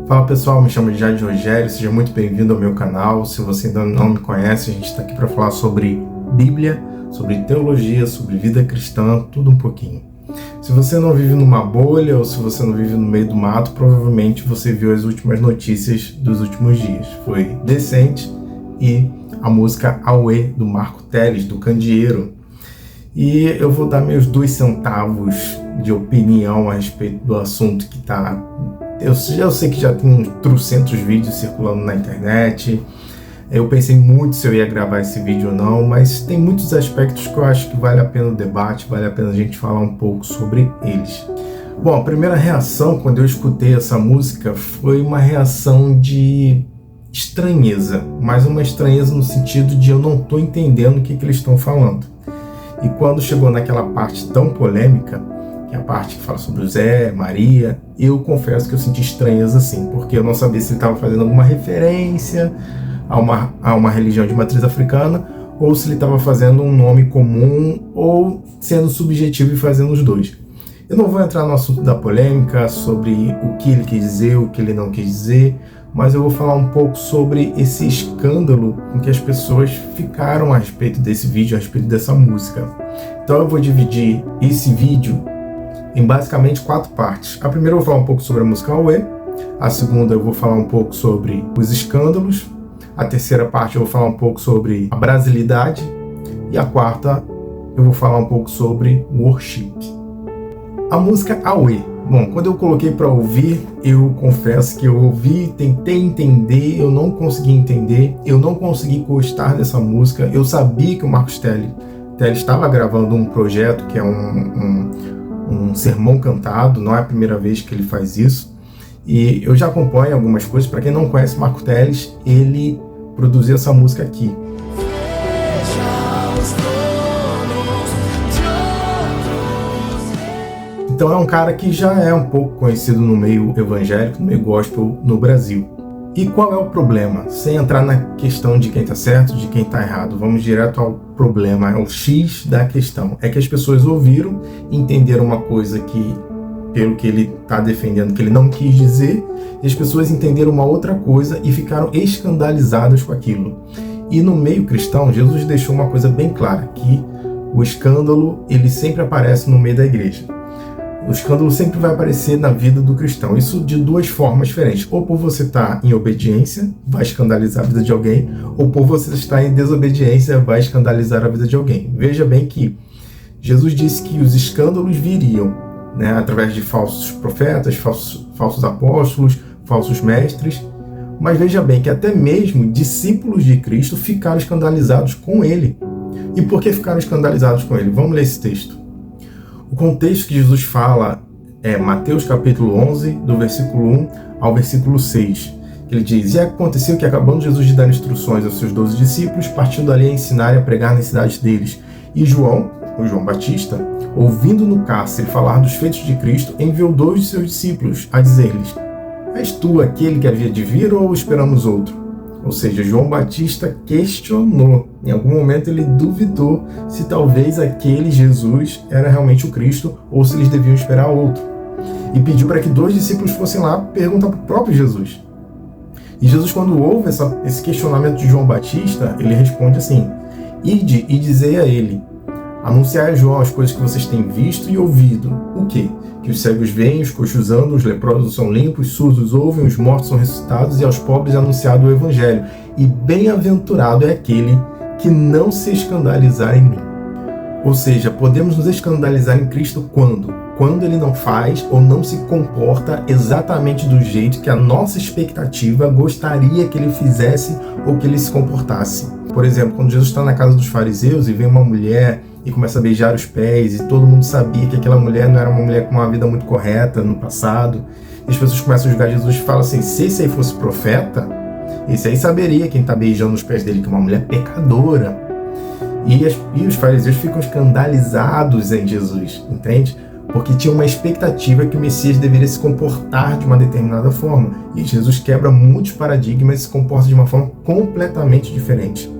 Fala pessoal, me chamo de Jade Rogério, seja muito bem-vindo ao meu canal. Se você ainda não me conhece, a gente está aqui para falar sobre Bíblia, sobre teologia, sobre vida cristã, tudo um pouquinho. Se você não vive numa bolha ou se você não vive no meio do mato, provavelmente você viu as últimas notícias dos últimos dias. Foi Decente e a música Auê, do Marco Teles, do Candeeiro. E eu vou dar meus 2 centavos de opinião a respeito do assunto que está... Eu sei que já tem uns 300 vídeos circulando na internet. Eu pensei muito se eu ia gravar esse vídeo ou não, mas tem muitos aspectos que eu acho que vale a pena o debate, vale a pena a gente falar um pouco sobre eles. Bom, a primeira reação quando eu escutei essa música foi uma reação de estranheza, mas uma estranheza no sentido de eu não estou entendendo o que eles estão falando. E quando chegou naquela parte tão polêmica, que é a parte que fala sobre o Zé, Maria, eu confesso que eu senti estranheza sim, porque eu não sabia se ele estava fazendo alguma referência a uma religião de matriz africana, ou se ele estava fazendo um nome comum, ou sendo subjetivo e fazendo os dois. Eu não vou entrar no assunto da polêmica, sobre o que ele quis dizer, o que ele não quis dizer, mas eu vou falar um pouco sobre esse escândalo com que as pessoas ficaram a respeito desse vídeo, a respeito dessa música. Então eu vou dividir esse vídeo em basicamente 4 partes. A primeira eu vou falar um pouco sobre a música Auê, a segunda eu vou falar um pouco sobre os escândalos, a terceira parte eu vou falar um pouco sobre a brasilidade e a quarta eu vou falar um pouco sobre worship. A música Auê. Bom, quando eu coloquei para ouvir, eu confesso que eu ouvi, tentei entender, eu não consegui entender, eu não consegui gostar dessa música. Eu sabia que o Marcos Teles estava gravando um projeto que é um sermão cantado, não é a primeira vez que ele faz isso. E eu já acompanho algumas coisas. Para quem não conhece Marcos Teles, ele produziu essa música aqui. Então é um cara que já é um pouco conhecido no meio evangélico, no meio gospel no Brasil. E qual é o problema? Sem entrar na questão de quem está certo, de quem está errado, vamos direto ao problema, é o X da questão. É que as pessoas ouviram, entenderam uma coisa que, pelo que ele está defendendo, que ele não quis dizer, e as pessoas entenderam uma outra coisa e ficaram escandalizadas com aquilo. E no meio cristão, Jesus deixou uma coisa bem clara, que o escândalo, ele sempre aparece no meio da igreja. O escândalo sempre vai aparecer na vida do cristão. Isso de 2 formas diferentes. Ou por você estar em obediência, vai escandalizar a vida de alguém, ou por você estar em desobediência, vai escandalizar a vida de alguém. Veja bem que Jesus disse que os escândalos viriam, né, através de falsos profetas, falsos apóstolos, falsos mestres. Mas veja bem que até mesmo discípulos de Cristo ficaram escandalizados com ele. E por que ficaram escandalizados com ele? Vamos ler esse texto. O contexto que Jesus fala é Mateus capítulo 11, do versículo 1 ao versículo 6. Que ele diz: E aconteceu que, acabando Jesus de dar instruções aos seus 12 discípulos, partiu dali a ensinar e a pregar nas cidades deles. E João, o João Batista, ouvindo no cárcere falar dos feitos de Cristo, enviou 2 de seus discípulos a dizer-lhes: És tu aquele que havia de vir ou esperamos outro? Ou seja, João Batista questionou. Em algum momento ele duvidou se talvez aquele Jesus era realmente o Cristo ou se eles deviam esperar outro. E pediu para que 2 discípulos fossem lá perguntar para o próprio Jesus. E Jesus, quando ouve esse questionamento de João Batista, ele responde assim: Ide e dizei a ele, anunciai a João as coisas que vocês têm visto e ouvido. O quê? Que os cegos veem, os coxos andam, os leprosos são limpos, os surdos ouvem, os mortos são ressuscitados e aos pobres é anunciado o Evangelho. E bem-aventurado é aquele que não se escandalizar em mim. Ou seja, podemos nos escandalizar em Cristo quando? Quando ele não faz ou não se comporta exatamente do jeito que a nossa expectativa gostaria que ele fizesse ou que ele se comportasse. Por exemplo, quando Jesus está na casa dos fariseus e vem uma mulher e começa a beijar os pés, e todo mundo sabia que aquela mulher não era uma mulher com uma vida muito correta no passado, e as pessoas começam a julgar Jesus e falam assim: se esse aí fosse profeta, esse aí saberia quem está beijando os pés dele, que é uma mulher pecadora. E os fariseus ficam escandalizados em Jesus, entende? Porque tinha uma expectativa que o Messias deveria se comportar de uma determinada forma. E Jesus quebra muitos paradigmas e se comporta de uma forma completamente diferente.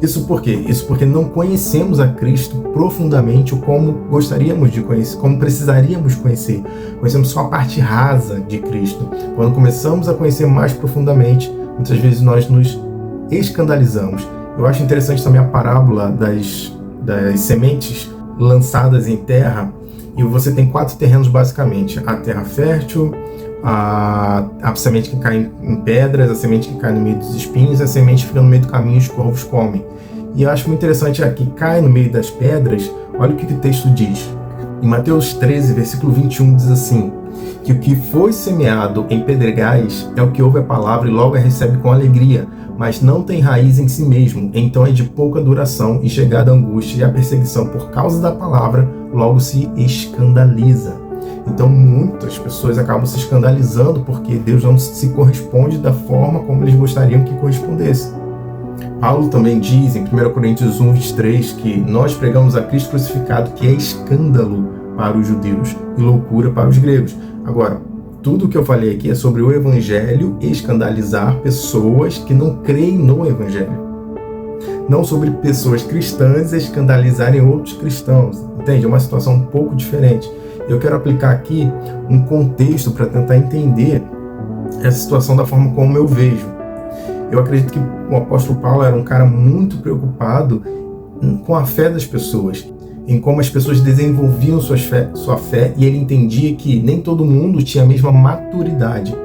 Isso por quê? Isso porque não conhecemos a Cristo profundamente como gostaríamos de conhecer, como precisaríamos conhecer. Conhecemos só a parte rasa de Cristo. Quando começamos a conhecer mais profundamente, muitas vezes nós nos escandalizamos. Eu acho interessante também a parábola das sementes lançadas em terra, e você tem 4 terrenos basicamente: a terra fértil, a semente que cai em pedras, a semente que cai no meio dos espinhos, a semente que fica no meio do caminho e os corvos comem. E eu acho muito interessante aqui, cai no meio das pedras. Olha o que o texto diz. Em Mateus 13, versículo 21, diz assim: que o que foi semeado em pedregais é o que ouve a palavra e logo a recebe com alegria, mas não tem raiz em si mesmo, então é de pouca duração, e chegada a angústia e a perseguição por causa da palavra, logo se escandaliza. Então muitas pessoas acabam se escandalizando porque Deus não se corresponde da forma como eles gostariam que correspondesse. Paulo também diz em 1 Coríntios 1, 23, que nós pregamos a Cristo crucificado, que é escândalo para os judeus e loucura para os gregos. Agora, tudo o que eu falei aqui é sobre o Evangelho escandalizar pessoas que não creem no Evangelho. Não sobre pessoas cristãs escandalizarem outros cristãos. Entende? É uma situação um pouco diferente. Eu quero aplicar aqui um contexto para tentar entender essa situação da forma como eu vejo. Eu acredito que o apóstolo Paulo era um cara muito preocupado com a fé das pessoas, em como as pessoas desenvolviam sua fé, e ele entendia que nem todo mundo tinha a mesma maturidade.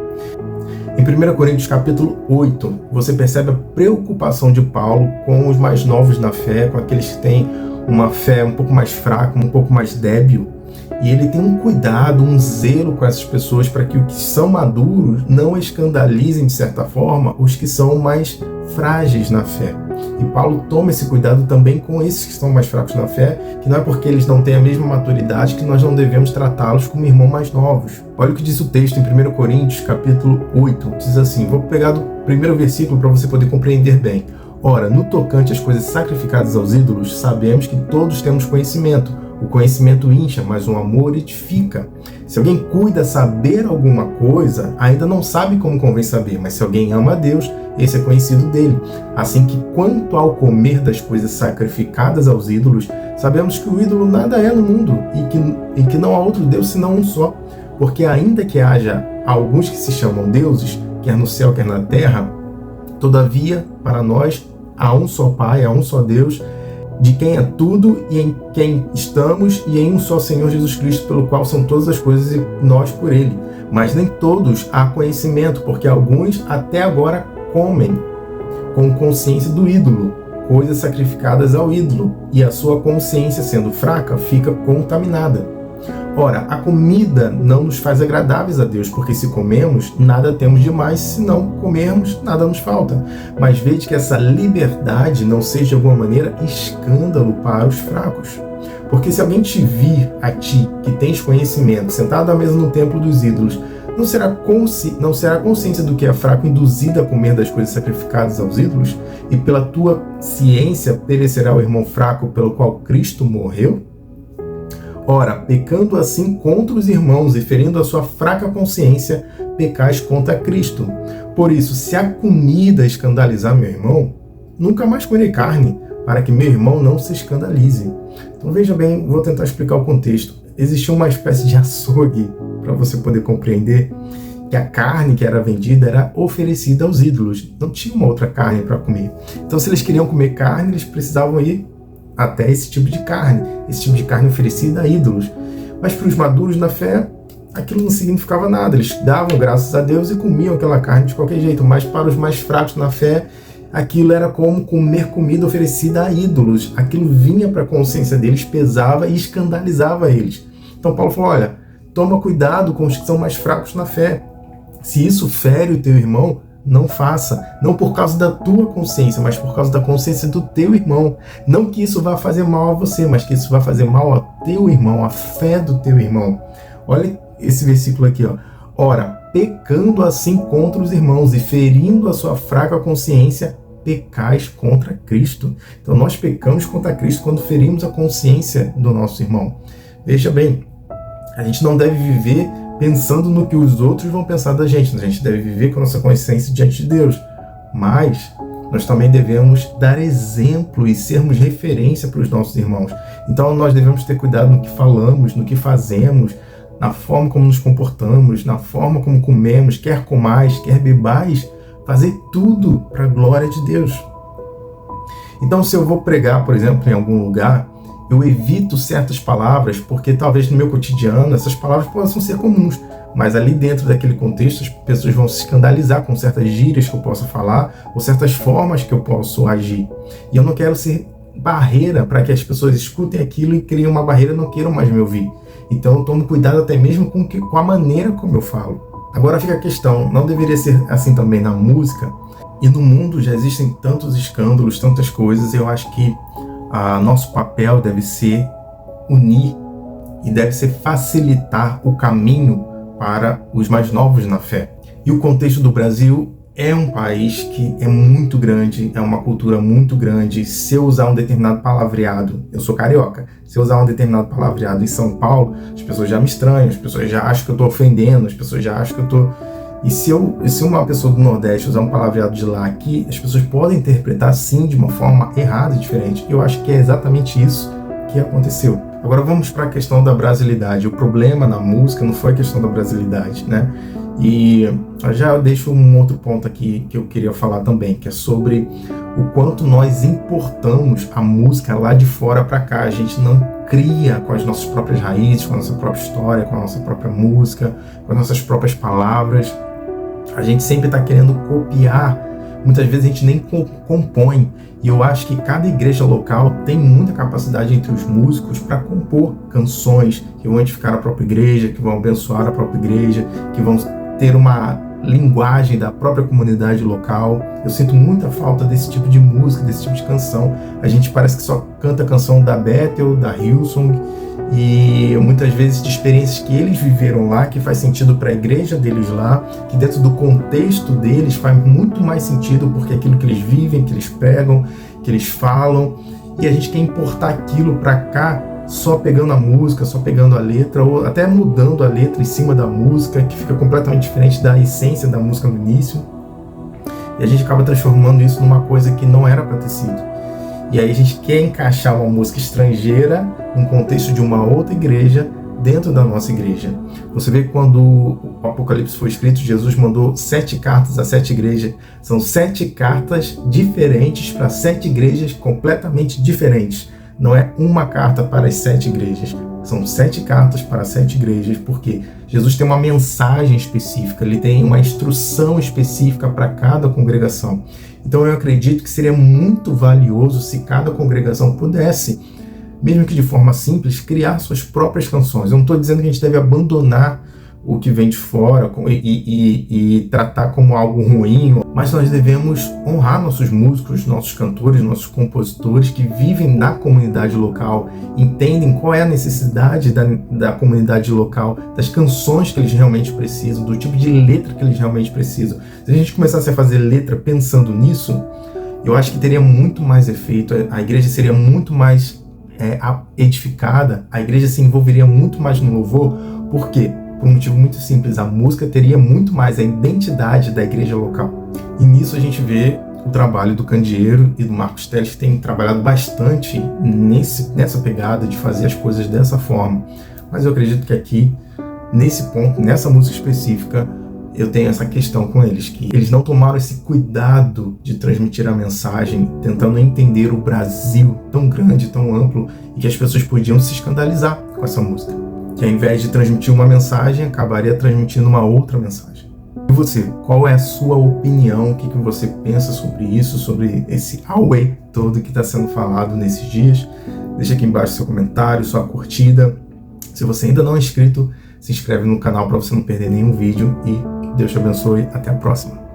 Em 1 Coríntios capítulo 8, você percebe a preocupação de Paulo com os mais novos na fé, com aqueles que têm uma fé um pouco mais fraca, um pouco mais débil. E ele tem um cuidado, um zelo com essas pessoas para que os que são maduros não escandalizem, de certa forma, os que são mais frágeis na fé. E Paulo toma esse cuidado também com esses que estão mais fracos na fé, que não é porque eles não têm a mesma maturidade que nós não devemos tratá-los como irmãos mais novos. Olha o que diz o texto em 1 Coríntios, capítulo 8. Diz assim, vou pegar do primeiro versículo para você poder compreender bem. Ora, no tocante às coisas sacrificadas aos ídolos, sabemos que todos temos conhecimento. O conhecimento incha, mas o amor edifica. Se alguém cuida saber alguma coisa, ainda não sabe como convém saber, mas se alguém ama a Deus, esse é conhecido dele. Assim que, quanto ao comer das coisas sacrificadas aos ídolos, sabemos que o ídolo nada é no mundo e que não há outro Deus senão um só. Porque ainda que haja alguns que se chamam deuses, quer no céu, quer na terra, todavia, para nós, há um só Pai, há um só Deus, de quem é tudo e em quem estamos, e em um só Senhor Jesus Cristo, pelo qual são todas as coisas e nós por Ele. Mas nem todos há conhecimento, porque alguns até agora comem com consciência do ídolo, coisas sacrificadas ao ídolo, e a sua consciência, sendo fraca, fica contaminada. Ora, a comida não nos faz agradáveis a Deus, porque se comemos, nada temos demais, se não comermos, nada nos falta. Mas vede que essa liberdade não seja de alguma maneira escândalo para os fracos. Porque se alguém te vir a ti, que tens conhecimento, sentado à mesa no templo dos ídolos, não será consciência do que é fraco induzida a comer das coisas sacrificadas aos ídolos? E pela tua ciência perecerá o irmão fraco pelo qual Cristo morreu? Ora, pecando assim contra os irmãos e ferindo a sua fraca consciência, pecais contra Cristo. Por isso, se a comida escandalizar meu irmão, nunca mais comerei carne, para que meu irmão não se escandalize. Então veja bem, vou tentar explicar o contexto. Existia uma espécie de açougue, para você poder compreender, que a carne que era vendida era oferecida aos ídolos. Não tinha uma outra carne para comer. Então se eles queriam comer carne, eles precisavam ir até esse tipo de carne oferecida a ídolos. Mas para os maduros na fé, aquilo não significava nada. Eles davam graças a Deus e comiam aquela carne de qualquer jeito. Mas para os mais fracos na fé, aquilo era como comer comida oferecida a ídolos. Aquilo vinha para a consciência deles, pesava e escandalizava eles. Então Paulo falou, olha, toma cuidado com os que são mais fracos na fé. Se isso fere o teu irmão, não faça, não por causa da tua consciência, mas por causa da consciência do teu irmão. Não que isso vá fazer mal a você, mas que isso vá fazer mal ao teu irmão, à fé do teu irmão. Olha esse versículo aqui, ó. Ora, pecando assim contra os irmãos e ferindo a sua fraca consciência, pecais contra Cristo. Então nós pecamos contra Cristo quando ferimos a consciência do nosso irmão. Veja bem, a gente não deve viver pensando no que os outros vão pensar da gente. A gente deve viver com a nossa consciência diante de Deus. Mas nós também devemos dar exemplo e sermos referência para os nossos irmãos. Então nós devemos ter cuidado no que falamos, no que fazemos, na forma como nos comportamos, na forma como comemos, quer comais, quer bebais, fazer tudo para a glória de Deus. Então, se eu vou pregar, por exemplo, em algum lugar, eu evito certas palavras, porque talvez no meu cotidiano essas palavras possam ser comuns, mas ali dentro daquele contexto as pessoas vão se escandalizar com certas gírias que eu possa falar ou certas formas que eu posso agir. E eu não quero ser barreira para que as pessoas escutem aquilo e criem uma barreira e não queiram mais me ouvir. Então eu tomo cuidado até mesmo com a maneira como eu falo. Agora fica a questão, não deveria ser assim também na música? E no mundo já existem tantos escândalos, tantas coisas, eu acho que nosso papel deve ser unir e deve ser facilitar o caminho para os mais novos na fé. E o contexto do Brasil é um país que é muito grande, é uma cultura muito grande. Se eu usar um determinado palavreado, eu sou carioca, se eu usar um determinado palavreado em São Paulo, as pessoas já me estranham, as pessoas já acham que eu estou ofendendo, as pessoas já acham que eu estou... E se uma pessoa do Nordeste usar um palavreado de lá aqui, as pessoas podem interpretar sim de uma forma errada e diferente. Eu acho que é exatamente isso que aconteceu. Agora vamos para a questão da brasilidade. O problema na música não foi a questão da brasilidade, né? E eu já deixo um outro ponto aqui que eu queria falar também, que é sobre o quanto nós importamos a música lá de fora para cá. A gente não cria com as nossas próprias raízes, com a nossa própria história, com a nossa própria música, com as nossas próprias palavras. A gente sempre está querendo copiar, muitas vezes a gente nem compõe. E eu acho que cada igreja local tem muita capacidade entre os músicos para compor canções que vão edificar a própria igreja, que vão abençoar a própria igreja, que vão ter uma linguagem da própria comunidade local. Eu sinto muita falta desse tipo de música, desse tipo de canção. A gente parece que só canta a canção da Bethel, da Hillsong, e muitas vezes de experiências que eles viveram lá, que faz sentido para a igreja deles lá, que dentro do contexto deles faz muito mais sentido, porque é aquilo que eles vivem, que eles pregam, que eles falam, e a gente quer importar aquilo para cá só pegando a música, só pegando a letra, ou até mudando a letra em cima da música, que fica completamente diferente da essência da música no início, e a gente acaba transformando isso numa coisa que não era para ter sido. E aí a gente quer encaixar uma música estrangeira num contexto de uma outra igreja dentro da nossa igreja. Você vê que quando o Apocalipse foi escrito, Jesus mandou 7 cartas a 7 igrejas. São 7 cartas diferentes para 7 igrejas completamente diferentes. Não é uma carta para as 7 igrejas. São 7 cartas para 7 igrejas, porque Jesus tem uma mensagem específica, ele tem uma instrução específica para cada congregação. Então eu acredito que seria muito valioso se cada congregação pudesse, mesmo que de forma simples, criar suas próprias canções. Eu não estou dizendo que a gente deve abandonar o que vem de fora e tratar como algo ruim, mas nós devemos honrar nossos músicos, nossos cantores, nossos compositores que vivem na comunidade local, entendem qual é a necessidade da comunidade local, das canções que eles realmente precisam, do tipo de letra que eles realmente precisam. Se a gente começasse a fazer letra pensando nisso, eu acho que teria muito mais efeito, a igreja seria muito mais edificada, a igreja se envolveria muito mais no louvor. Por quê? Por um motivo muito simples, a música teria muito mais a identidade da igreja local. E nisso a gente vê o trabalho do Candeeiro e do Marcos Teles, que tem trabalhado bastante nessa pegada de fazer as coisas dessa forma. Mas eu acredito que aqui, nesse ponto, nessa música específica, eu tenho essa questão com eles, que eles não tomaram esse cuidado de transmitir a mensagem, tentando entender o Brasil tão grande, tão amplo, e que as pessoas podiam se escandalizar com essa música. Que ao invés de transmitir uma mensagem, acabaria transmitindo uma outra mensagem. E você, qual é a sua opinião? O que você pensa sobre isso, sobre esse auê todo que está sendo falado nesses dias? Deixa aqui embaixo seu comentário, sua curtida. Se você ainda não é inscrito, se inscreve no canal para você não perder nenhum vídeo e Deus te abençoe. Até a próxima.